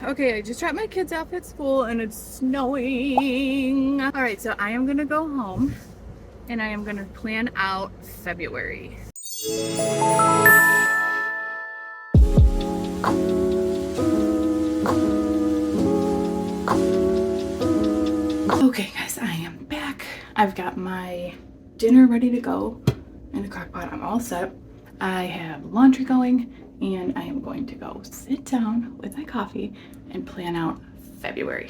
Okay, I just dropped my kids off at school and it's snowing. All right, so I am gonna go home and I am gonna plan out February. Okay guys, I am back. I've got my dinner ready to go in the crock pot. I'm all set. I have laundry going and I am going to go sit down with my coffee and plan out February.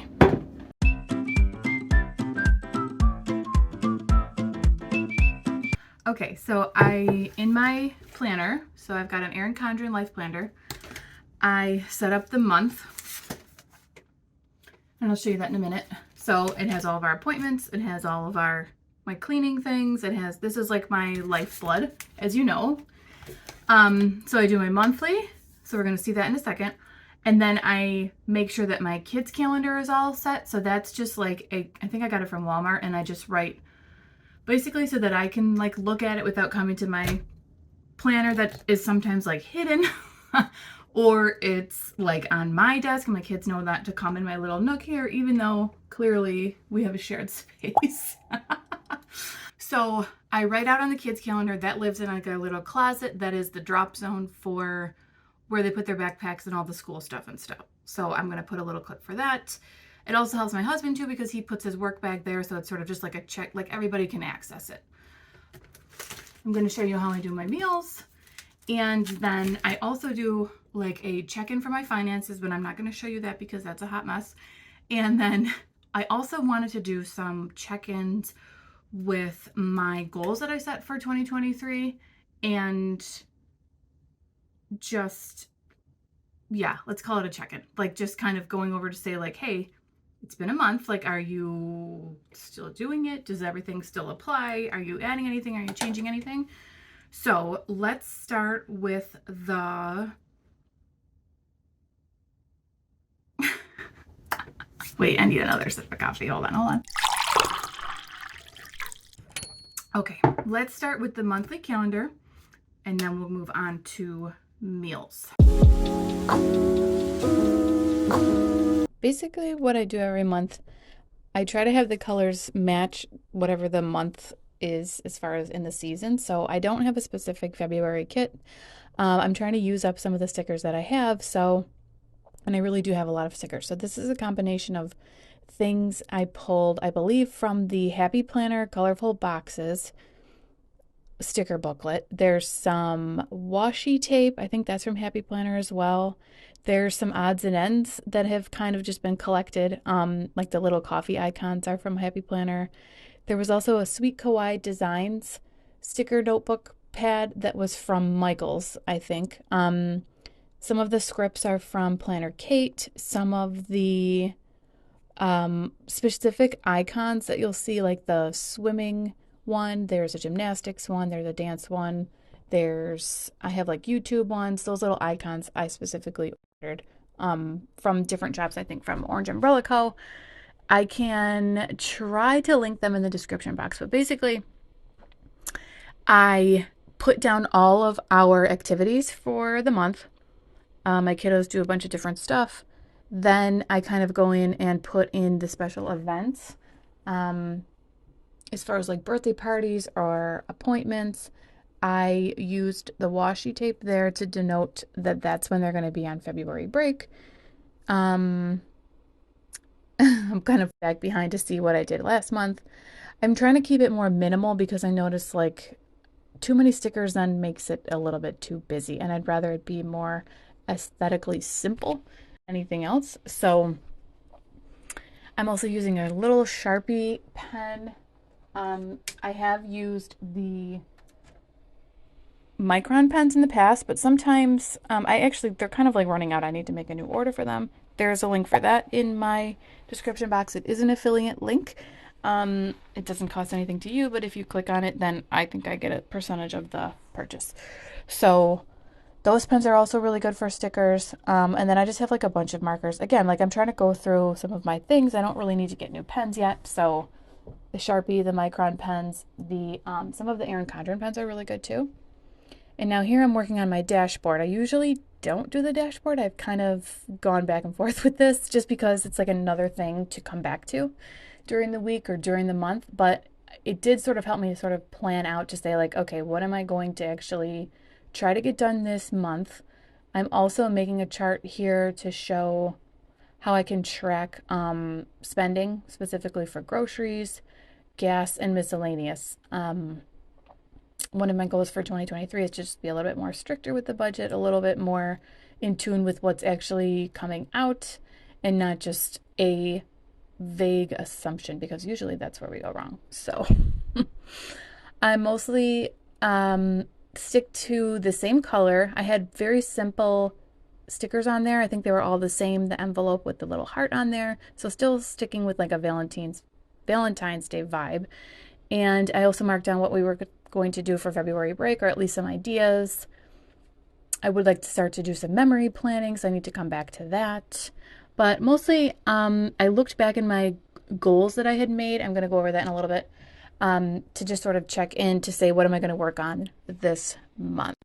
Okay, so in my planner, so I've got an Erin Condren Lifeplanner. I set up the month and I'll show you that in a minute. So it has all of our appointments. It has all of my cleaning things. This is like my lifeblood, as you know. So I do my monthly. So we're going to see that in a second. And then I make sure that my kids' calendar is all set. So that's just like I think I got it from Walmart, and I just write basically so that I can like look at it without coming to my planner that is sometimes like hidden or it's like on my desk and my kids know that to come in my little nook here, even though clearly we have a shared space. So I write out on the kids' calendar that lives in like a little closet that is the drop zone for where they put their backpacks and all the school stuff and stuff. So I'm going to put a little clip for that. It also helps my husband too because he puts his work bag there, so it's sort of just like a check, like everybody can access it. I'm going to show you how I do my meals. And then I also do like a check-in for my finances, but I'm not going to show you that because that's a hot mess. And then I also wanted to do some check-ins with my goals that I set for 2023 and just, yeah, let's call it a check-in. Like just kind of going over to say like, hey, it's been a month. Like, are you still doing it? Does everything still apply? Are you adding anything? Are you changing anything? So let's start with the, wait, I need another sip of coffee. Hold on. Okay, let's start with the monthly calendar and then we'll move on to meals. Basically what I do every month, I try to have the colors match whatever the month is as far as in the season. So I don't have a specific February kit. I'm trying to use up some of the stickers that I have. And I really do have a lot of stickers. So this is a combination of things I pulled, I believe, from the Happy Planner Colorful Boxes sticker booklet. There's some washi tape. I think that's from Happy Planner as well. There's some odds and ends that have kind of just been collected. Like the little coffee icons are from Happy Planner. There was also a Sweet Kawaii Designs sticker notebook pad that was from Michael's, I think. Some of the scripts are from Planner Kate. Some of the specific icons that you'll see, like the swimming one, there's a gymnastics one, there's a dance one, I have like YouTube ones. Those little icons I specifically ordered from different shops, I think from Orange Umbrella Co. I can try to link them in the description box, but basically I put down all of our activities for the month. My kiddos do a bunch of different stuff. Then I kind of go in and put in the special events. As far as like birthday parties or appointments, I used the washi tape there to denote that that's when they're going to be on February break. I'm kind of back behind to see what I did last month. I'm trying to keep it more minimal because I noticed like too many stickers then makes it a little bit too busy, and I'd rather it be more aesthetically simple than anything else. So I'm also using a little Sharpie pen. I have used the micron pens in the past, but sometimes they're kind of like running out. I need to make a new order for them. There's a link for that in my description box. It is an affiliate link. It doesn't cost anything to you, but if you click on it, then I think I get a percentage of the purchase. So those pens are also really good for stickers. And then I just have like a bunch of markers. Again, like I'm trying to go through some of my things. I don't really need to get new pens yet. So the Sharpie, the micron pens, some of the Erin Condren pens are really good too. And now here I'm working on my dashboard. I usually don't do the dashboard. I've kind of gone back and forth with this just because it's like another thing to come back to during the week or during the month. But it did sort of help me to sort of plan out to say like, okay, what am I going to actually try to get done this month? I'm also making a chart here to show how I can track spending specifically for groceries, gas, and miscellaneous. One of my goals for 2023 is to just be a little bit more stricter with the budget, a little bit more in tune with what's actually coming out and not just a vague assumption, because usually that's where we go wrong. So I mostly stick to the same color. I had very simple stickers on there. I think they were all the same, the envelope with the little heart on there. So still sticking with like a Valentine's Day vibe. And I also marked down what we were going to do for February break, or at least some ideas. I would like to start to do some memory planning, so I need to come back to that. But mostly, I looked back in my goals that I had made. I'm going to go over that in a little bit to just sort of check in to say, what am I going to work on this month?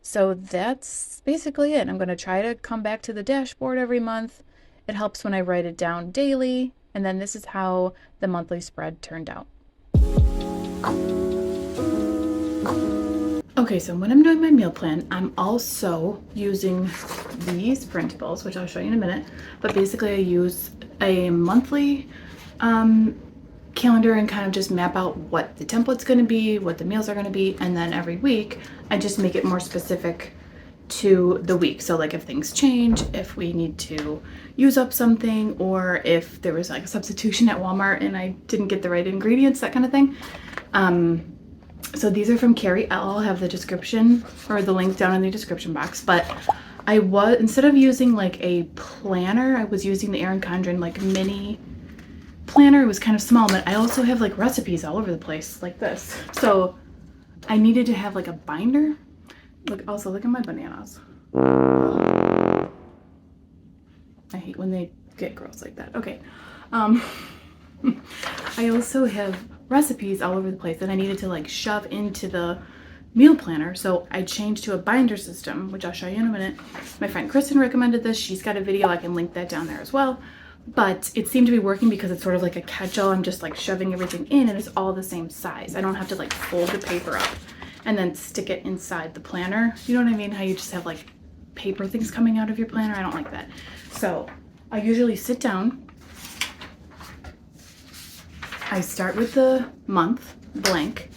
So that's basically it. I'm going to try to come back to the dashboard every month. It helps when I write it down daily. And then this is how the monthly spread turned out. Okay, so when I'm doing my meal plan, I'm also using these printables, which I'll show you in a minute. But basically I use a monthly calendar and kind of just map out what the template's going to be, what the meals are going to be, and then every week I just make it more specific to the week. So like if things change, if we need to use up something, or if there was like a substitution at Walmart and I didn't get the right ingredients, that kind of thing. So these are from Carrie. I'll have the description or the link down in the description box. But instead of using like a planner, I was using the Erin Condren like mini planner. It was kind of small, but I also have like recipes all over the place like this. So I needed to have like a binder. Look at my bananas. I hate when they get gross like that. Okay. I also have recipes all over the place that I needed to like shove into the meal planner. So I changed to a binder system, which I'll show you in a minute. My friend Kristan recommended this. She's got a video. I can link that down there as well. But it seemed to be working because it's sort of like a catch-all. I'm just like shoving everything in and it's all the same size. I don't have to like fold the paper up and then stick it inside the planner. You know what I mean? How you just have like paper things coming out of your planner? I don't like that. So I usually sit down. I start with the month blank.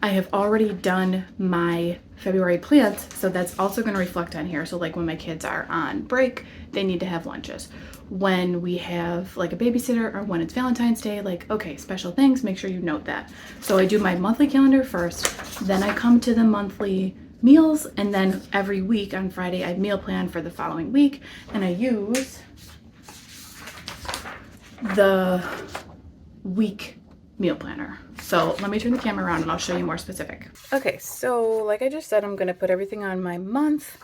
I have already done my February plans, so that's also going to reflect on here. So like when my kids are on break, they need to have lunches. When we have like a babysitter or when it's Valentine's Day, like, okay, special things, make sure you note that. So I do my monthly calendar first, then I come to the monthly meals, and then every week on Friday I meal plan for the following week, and I use the week meal planner. So let me turn the camera around and I'll show you more specific. Okay, so like I just said, I'm gonna put everything on my month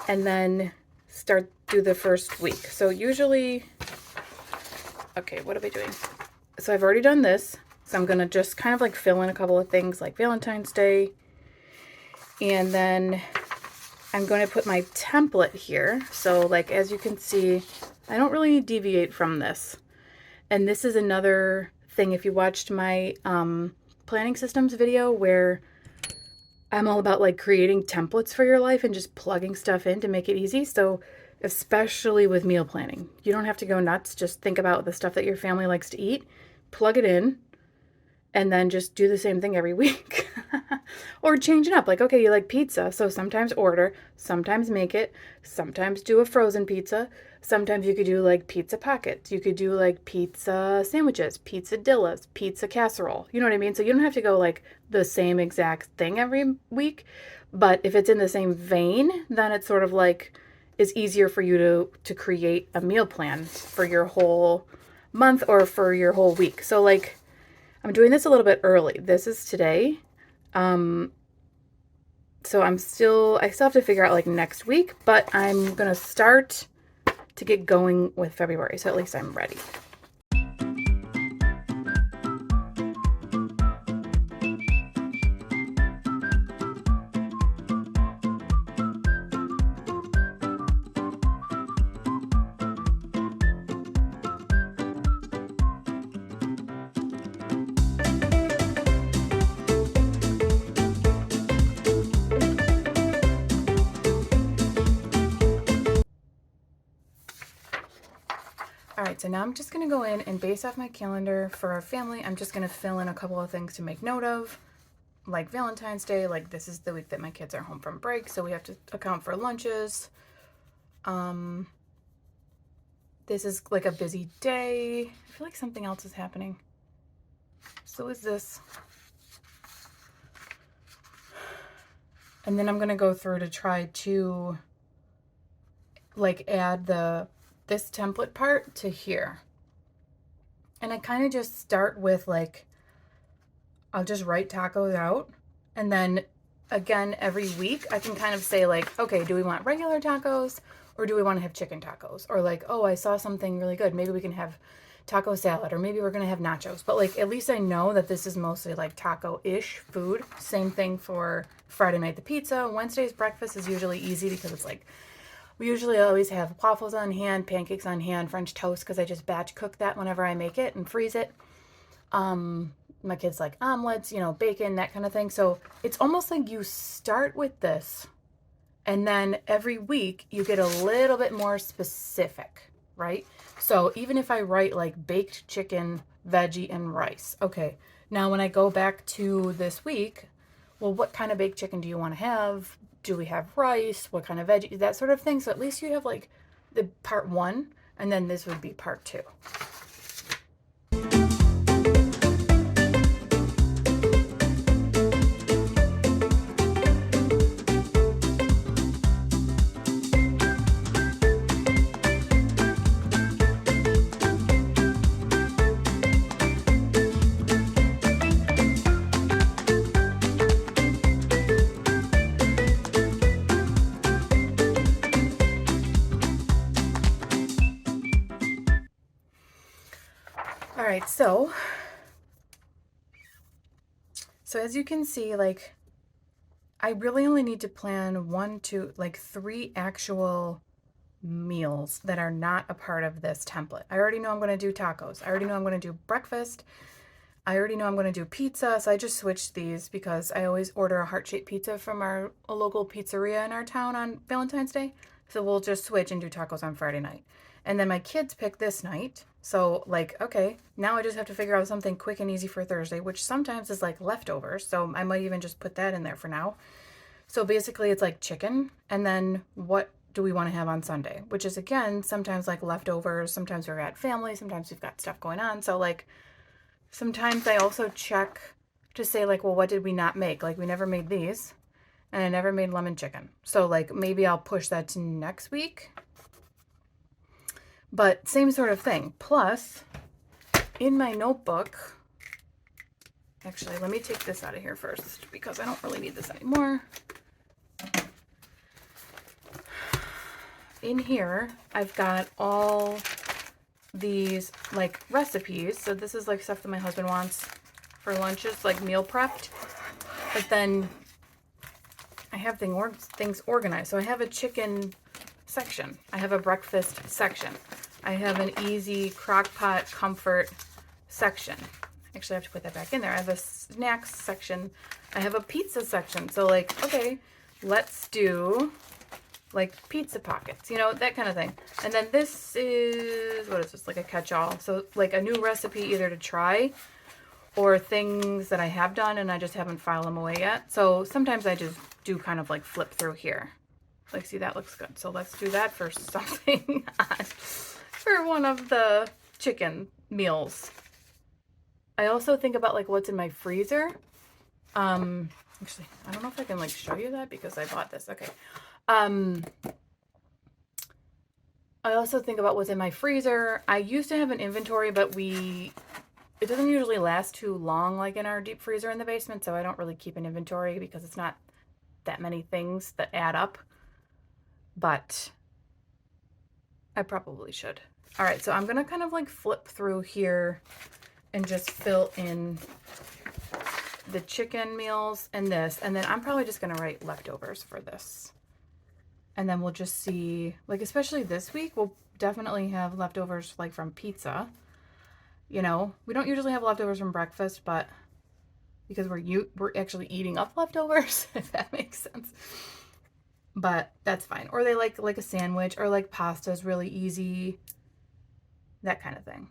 and then do the first week. So usually, okay, what am I doing? So I've already done this. So I'm gonna just kind of like fill in a couple of things like Valentine's Day. And then I'm going to put my template here. So like, as you can see, I don't really deviate from this. And this is another thing. If you watched my planning systems video where I'm all about like creating templates for your life and just plugging stuff in to make it easy. So especially with meal planning, you don't have to go nuts. Just think about the stuff that your family likes to eat, plug it in, and then just do the same thing every week. Or change it up. Like, okay, you like pizza, so sometimes order, sometimes make it, sometimes do a frozen pizza. Sometimes you could do like pizza pockets. You could do like pizza sandwiches, pizzadillas, pizza casserole. You know what I mean? So you don't have to go like the same exact thing every week. But if it's in the same vein, then it's sort of like it's easier for you to create a meal plan for your whole month or for your whole week. So like I'm doing this a little bit early. This is today. So I still have to figure out like next week, but I'm going to start to get going with February. So at least I'm ready. All right, so now I'm just gonna go in and base off my calendar for our family. I'm just gonna fill in a couple of things to make note of, like Valentine's Day. Like this is the week that my kids are home from break, so we have to account for lunches. This is like a busy day. I feel like something else is happening. So is this. And then I'm gonna go through to try to like add this template part to here. And I kind of just start with like, I'll just write tacos out. And then again, every week I can kind of say like, okay, do we want regular tacos or do we want to have chicken tacos? Or like, oh, I saw something really good. Maybe we can have taco salad, or maybe we're going to have nachos. But like, at least I know that this is mostly like taco-ish food. Same thing for Friday night, the pizza. Wednesday's breakfast is usually easy because it's like, we usually always have waffles on hand, pancakes on hand, French toast, because I just batch cook that whenever I make it and freeze it. My kids like omelets, you know, bacon, that kind of thing. So it's almost like you start with this and then every week you get a little bit more specific, right? So even if I write like baked chicken, veggie, and rice, okay, now when I go back to this week, well, what kind of baked chicken do you want to have? Do we have rice? What kind of veggie? That sort of thing. So at least you have like the part 1, and then this would be part 2. All right, so as you can see, like, I really only need to plan 1, 2, like 3 actual meals that are not a part of this template. I already know I'm going to do tacos. I already know I'm going to do breakfast. I already know I'm going to do pizza, so I just switched these because I always order a heart-shaped pizza from a local pizzeria in our town on Valentine's Day. So we'll just switch and do tacos on Friday night. And then my kids pick this night. So like, okay, now I just have to figure out something quick and easy for Thursday, which sometimes is like leftovers. So I might even just put that in there for now. So basically it's like chicken, and then what do we want to have on Sunday? Which is again, sometimes like leftovers, sometimes we're at family, sometimes we've got stuff going on. So like sometimes I also check to say like, well, what did we not make? Like we never made these, and I never made lemon chicken. So like maybe I'll push that to next week. But same sort of thing. Plus, in my notebook, actually, let me take this out of here first because I don't really need this anymore. In here, I've got all these like recipes. So this is like stuff that my husband wants for lunches, like meal prepped. But then I have things organized. So I have a chicken section. I have a breakfast section. I have an easy crock pot comfort section. Actually, I have to put that back in there. I have a snacks section. I have a pizza section. So like, okay, let's do like pizza pockets, you know, that kind of thing. And then this is, what is this? Like a catch-all. So like a new recipe either to try or things that I have done and I just haven't filed them away yet. So sometimes I just do kind of like flip through here. Like, see, that looks good. So let's do that for something for one of the chicken meals. I also think about like what's in my freezer. Actually, I don't know if I can like show you that because I bought this. Okay. I also think about what's in my freezer. I used to have an inventory, but it doesn't usually last too long, like in our deep freezer in the basement. So I don't really keep an inventory because it's not that many things that add up, but I probably should. All right. So I'm going to kind of like flip through here and just fill in the chicken meals and this, and then I'm probably just going to write leftovers for this. And then we'll just see, like, especially this week, we'll definitely have leftovers like from pizza. You know, we don't usually have leftovers from breakfast, but because we're actually eating up leftovers, if that makes sense. But that's fine. Or they like a sandwich, or like pasta is really easy. that kind of thing.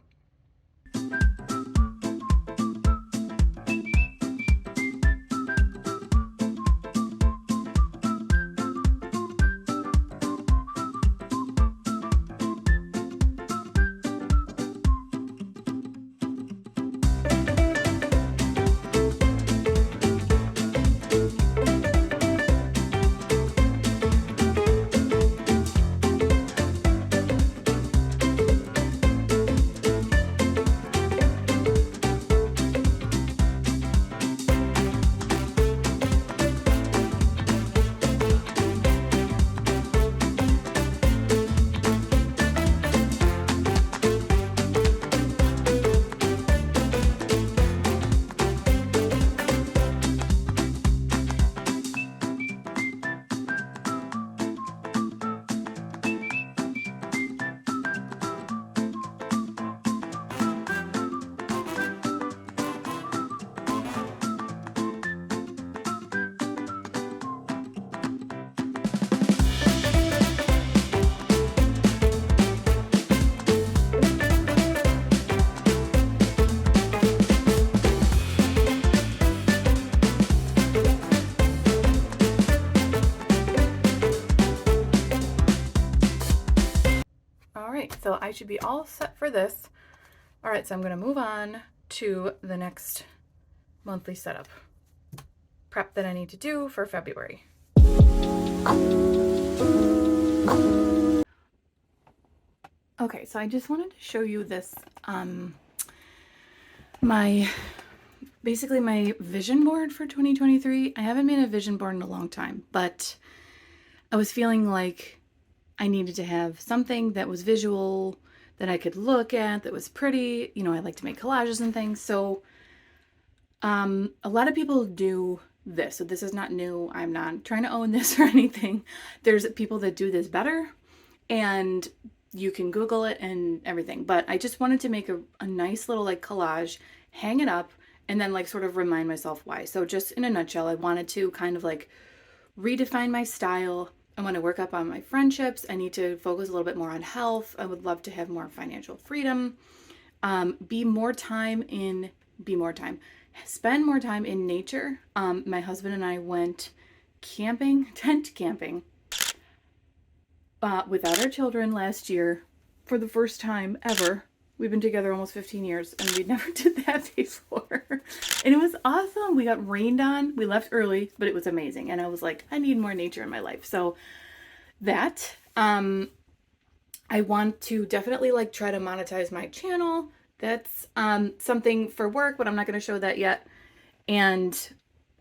So I should be all set for this. All right, so I'm going to move on to the next monthly setup prep that I need to do for February. Okay, so I just wanted to show you this, basically my vision board for 2023. I haven't made a vision board in a long time, but I was feeling like I needed to have something that was visual, that I could look at, that was pretty. You know, I like to make collages and things. So a lot of people do this. So this is not new. I'm not trying to own this or anything. There's people that do this better, and you can Google it and everything. But I just wanted to make a nice little like collage, hang it up, and then like sort of remind myself why. So just in a nutshell, I wanted to kind of like redefine my style. I want to work up on my friendships. I need to focus a little bit more on health. I would love to have more financial freedom. Spend more time in nature. My husband and I went camping, tent camping, without our children last year for the first time ever. We've been together almost 15 years and we never did that before. And it was awesome. We got rained on. We left early, but it was amazing. And I was like, I need more nature in my life. So that, I want to definitely like try to monetize my channel. That's something for work, but I'm not going to show that yet. And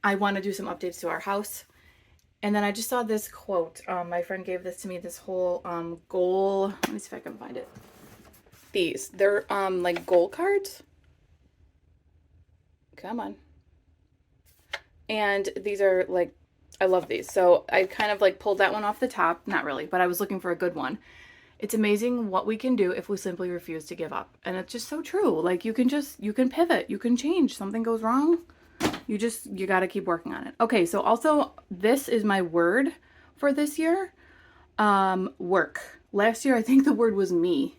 I want to do some updates to our house. And then I just saw this quote. My friend gave this to me, this whole goal. Let me see if I can find it. They're like goal cards. Come on. And these are like, I love these. So I kind of like pulled that one off the top. Not really, but I was looking for a good one. It's amazing what we can do if we simply refuse to give up. And it's just so true. Like you can pivot, you can change. Something goes wrong, you got to keep working on it. Okay, so also this is my word for this year. Work. Last year I think the word was me.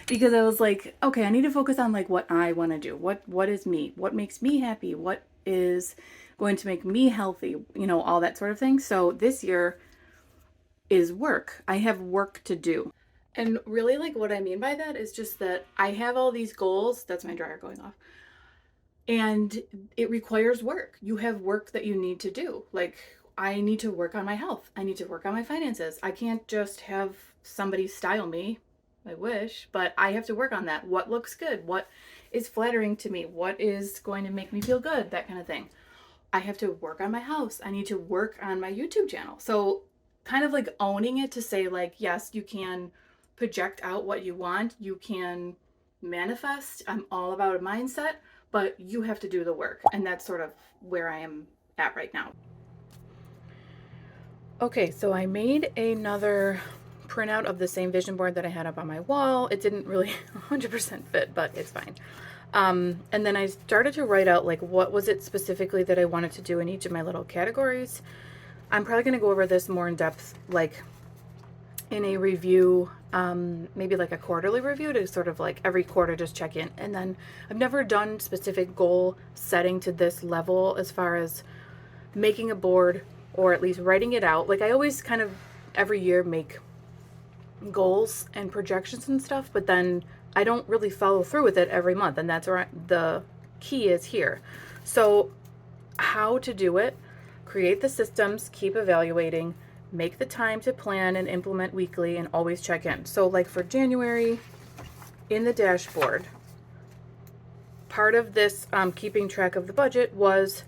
Because I was like, okay, I need to focus on like what I want to do. What is me? What makes me happy? What is going to make me healthy? You know, all that sort of thing. So this year is work. I have work to do. And really like what I mean by that is just that I have all these goals. That's my dryer going off. And it requires work. You have work that you need to do. Like I need to work on my health. I need to work on my finances. I can't just have somebody style me. I wish, but I have to work on that. What looks good? What is flattering to me? What is going to make me feel good? That kind of thing. I have to work on my house. I need to work on my YouTube channel. So kind of like owning it to say like, yes, you can project out what you want. You can manifest. I'm all about a mindset, but you have to do the work. And that's sort of where I am at right now. Okay, so I made another printout of the same vision board that I had up on my wall. It didn't really 100% fit, but it's fine. And then I started to write out like what was it specifically that I wanted to do in each of my little categories. I'm probably going to go over this more in depth like in a review maybe like a quarterly review to sort of like every quarter just check in. And then I've never done specific goal setting to this level as far as making a board or at least writing it out. Like I always kind of every year make goals and projections and stuff, but then I don't really follow through with it every month, and that's where the key is here. So how to do it: create the systems, keep evaluating, make the time to plan and implement weekly, and always check in. So like for January in the dashboard, part of this keeping track of the budget was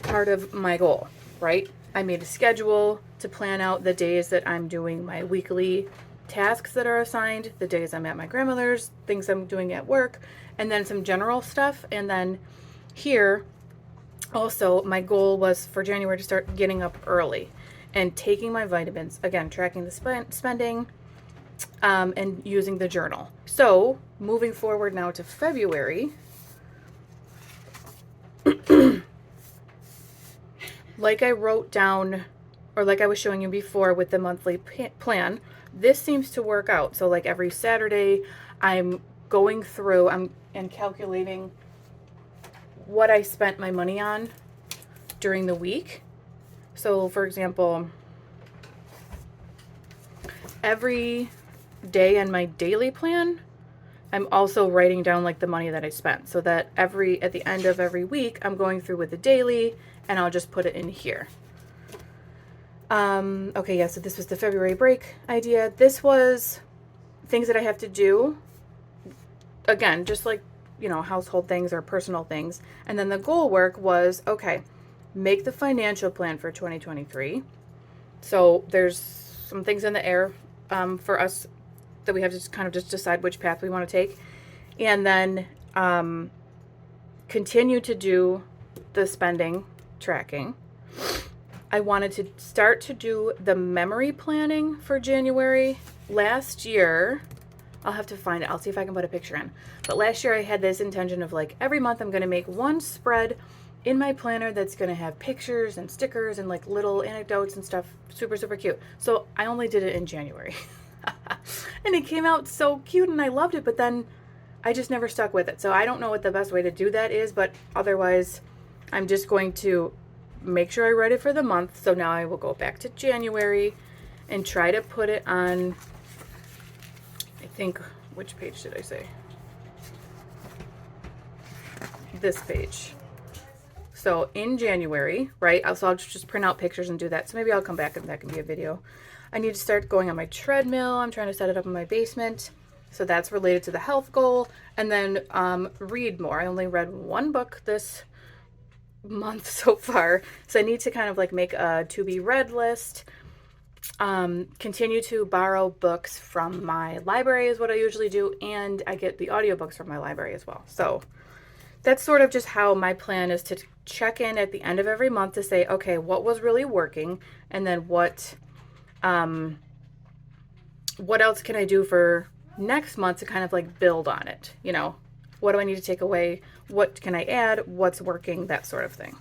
part of my goal, right? I made a schedule to plan out the days that I'm doing my weekly tasks that are assigned, the days I'm at my grandmother's, things I'm doing at work, and then some general stuff. And then here also my goal was for January to start getting up early and taking my vitamins, again tracking the spending, and using the journal. So moving forward now to February, like I wrote down, or like I was showing you before with the monthly plan, this seems to work out. So like every Saturday I'm going through and calculating what I spent my money on during the week. So for example, every day in my daily plan, I'm also writing down like the money that I spent, so that at the end of every week, I'm going through with the daily and I'll just put it in here. Okay, yeah, so this was the February break idea. This was things that I have to do. Again, just like, you know, household things or personal things. And then the goal work was, okay, make the financial plan for 2023. So there's some things in the air for us that we have to kind of just decide which path we want to take. And then continue to do the spending tracking. I wanted to start to do the memory planning for January. Last year, I'll have to find it. I'll see if I can put a picture in. But last year I had this intention of like every month I'm going to make one spread in my planner that's going to have pictures and stickers and like little anecdotes and stuff. Super, super cute. So I only did it in January. And it came out so cute and I loved it, but then I just never stuck with it. So I don't know what the best way to do that is, but otherwise I'm just going to make sure I write it for the month. So now I will go back to January and try to put it on, I think, which page did I say? This page. So in January, right? So I'll just print out pictures and do that. So maybe I'll come back and that can be a video. I need to start going on my treadmill. I'm trying to set it up in my basement. So that's related to the health goal. And then read more. I only read one book this month so far. So I need to kind of like make a to be read list. Continue to borrow books from my library is what I usually do. And I get the audiobooks from my library as well. So that's sort of just how my plan is to check in at the end of every month to say, okay, what was really working? And then what else can I do for next month to kind of like build on it? You know, what do I need to take away? What can I add? What's working? That sort of thing.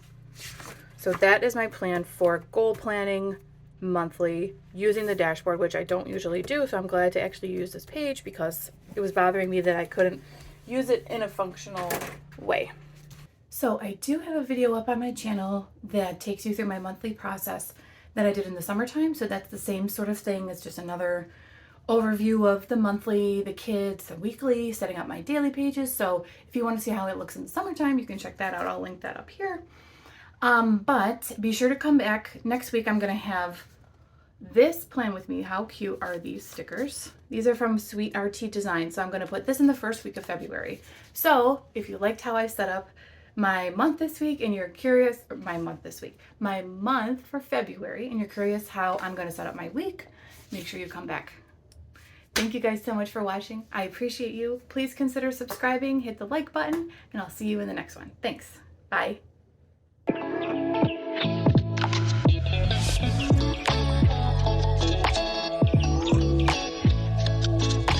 So that is my plan for goal planning monthly using the dashboard, which I don't usually do. So I'm glad to actually use this page because it was bothering me that I couldn't use it in a functional way. So I do have a video up on my channel that takes you through my monthly process that I did in the summertime. So that's the same sort of thing. It's just another overview of the monthly, the kids, the weekly, setting up my daily pages. So if you want to see how it looks in the summertime, you can check that out. I'll link that up here. But be sure to come back next week. I'm going to have this plan with me. How cute are these stickers? These are from Sweet RT Design. So I'm going to put this in the first week of February. So if you liked how I set up my month this week and you're curious, or my month for February, and you're curious how I'm going to set up my week, make sure you come back. Thank you guys so much for watching. I appreciate you. Please consider subscribing, hit the like button, and I'll see you in the next one. Thanks. Bye.